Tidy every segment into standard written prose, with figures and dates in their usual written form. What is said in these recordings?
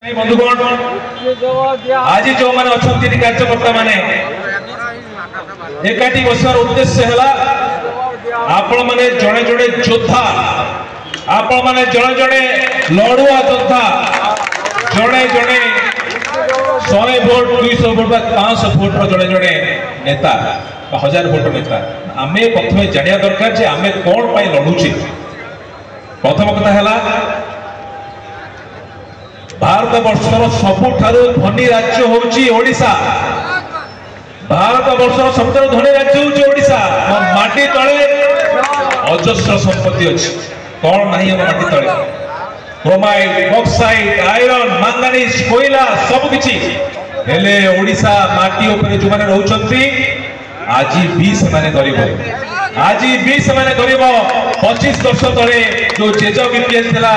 बंधुगण आज जो मैंने अच्छा कार्यकर्ता मैंने एकाठी बसार उद्देश्य है आपण मैंने जड़े जड़े योद्धा आपण मैंने जड़े जड़े लड़ुआ योद्धा जड़े जड़े 100 भोट 200 भोट 500 भोट जड़े जड़े नेता 1000 भोट नेता आम प्रथम जाना दरकार जे आम कौन लड़ुचे। प्रथम कथा है भारत वर्षर सबुठारु धनी राज्य होउची ओडिशा। भारत वर्षर सबुठारु धनी राज्य होउची ओडिशा। माटी तळे अजस्र संपत्ति अछि कोन नाही हम माटी तळे क्रोमाइट बॉक्साइट आयरन मैंगनीज कोयला सब किछि हेले ओडिशा माटी ऊपर जो माने रहउचंती आज भी से माने गरीब आज भी से माने गरीब 25 वर्ष तले जो जेज बीपीएल थिला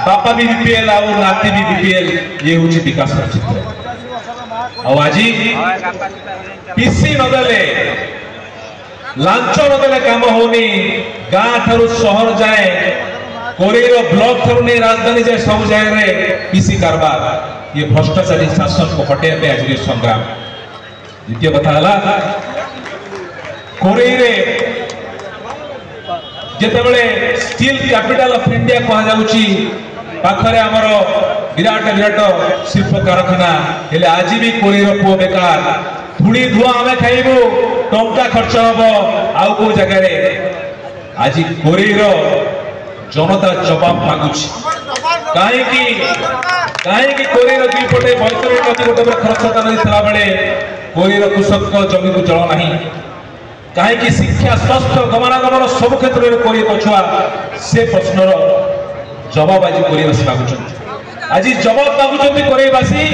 बापा भी बीपीएल और नाती भी बीपीएल ये होची विकास चित्र। और आज पीसी नदेले लांच नदेले काम होनी गाँ ठारू शहर जाए कोरेर ब्लॉक ठारू नहीं राजधानी जाए सब जाए पीसी कारबार ये भ्रष्टाचारी शासन को हटेया पे आज संग्राम। द्वितीय कथा है कोरेरे जेतेबेले स्टील कैपिटल ऑफ इंडिया कहा जाउची पाखरे हमर विराट विराट शिल्प कारखाना हेले आज भी कोरेर पुओ बेकार धूली धुआ आमे खाइबो टंका खर्च हबो आउ को जगह रे आज कोरेर जनता जवाब मागुची काहे की कोरेर दुई पटे बंतरे नदी गोटे खर्च नदी थला बेले कोरेर कृषक जमी को जल नाही कहीं शिक्षा स्वास्थ्य गमनागमन सब क्षेत्र में कोई पछुआ से प्रश्नर जवाब आज कोरेवासी मागुचंती। आज जवाब मागुचंती कोरेवासी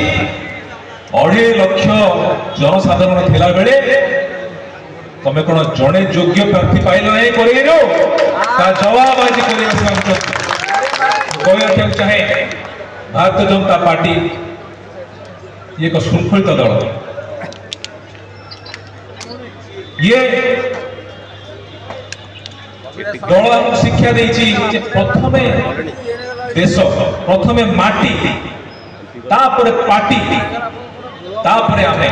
2.5 लाख जनसाधारण थिला बेले तमे कोन जणे योग्य प्रार्थी पाइल नै कोरेरो का जवाब आज कोरेवासी मागुचंती। कोई रखा चाहे भारतीय जनता पार्टी ये एक शृंखलित दल ये दल शिक्षा देछि प्रथमे देश प्रथमे माटी तापर पार्टी तापर आमे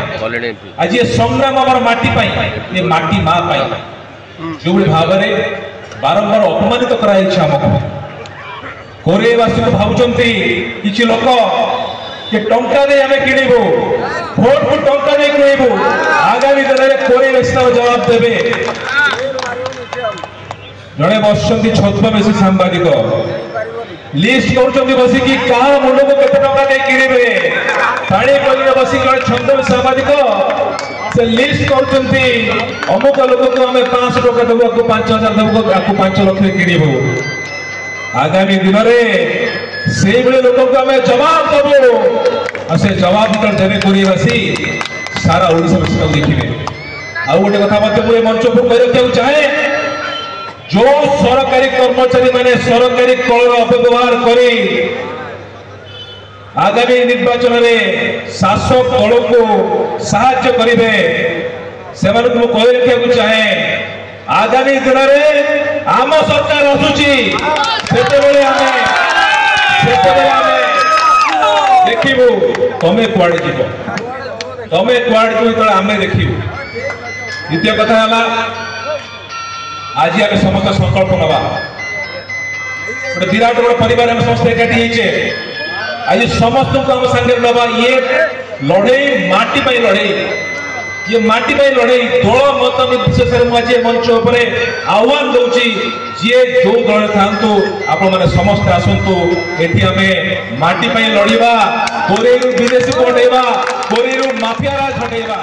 आज ये संग्राम हमर माटी पाई ये माटी मां पाई जो भाव में बारंबार अपमानित कराई हमको कोरेवासी को भावुचंती किछि लोक कि टंका दे आमे किनिबो भोट को टंका दे किनिबो आगामी दिन में कोरेवासी जवाब देबे। जड़े बसचंती छद्मवेशी सांबादिक लिस्ट करचंती बसी कि का मुंड को केते टंका दे किनिबे पानी पलिरे बसी जड़े छद्मवेशी सांबादिक से लिस्ट करचंती अमुक लोक को हमें 500 टंका देबो को 5000 देबो को 5 लाख किनिबो आगामी दिन में से बड़े लोगों को हमें जवाब देबो से जवाब तो देवे कोरेवासी सारा ओडिशा में देखिबे। आ गोटे कथा मते पूरे मंच पर कह रखिया चाहे जो सरकारी कर्मचारी माने सरकारी कलर अपव्यवहार करी आगामी निर्वाचन में शासक दल को साहाय्य करिवे से मानक कह रखिया चाहे आगामी दिन में आम सरकार आसुची सेतेबेले देखिबू तमे कुआडे जीव तमे कुआडे जीव तो आमे देखिबू। द्वितीय कथा है आज आम समस्त संकल्प नवा गोटे विराट बड़ परिवार में समस्त एकाठी होइछे आज समस्त को हम संगे नवा ये लड़ाई माटी पाई लड़ाई ये माटी पाई लड़ाई दल मत निर्विशेष मुझे मंच उपर आह्वान दूची जे जो दल थांतु आपण माने समस्त आसंतु एठी हमें माटी पाई लड़ीबा कोरेरु विदेशी को हटेबा कोरेरु माफिया राज हटेबा।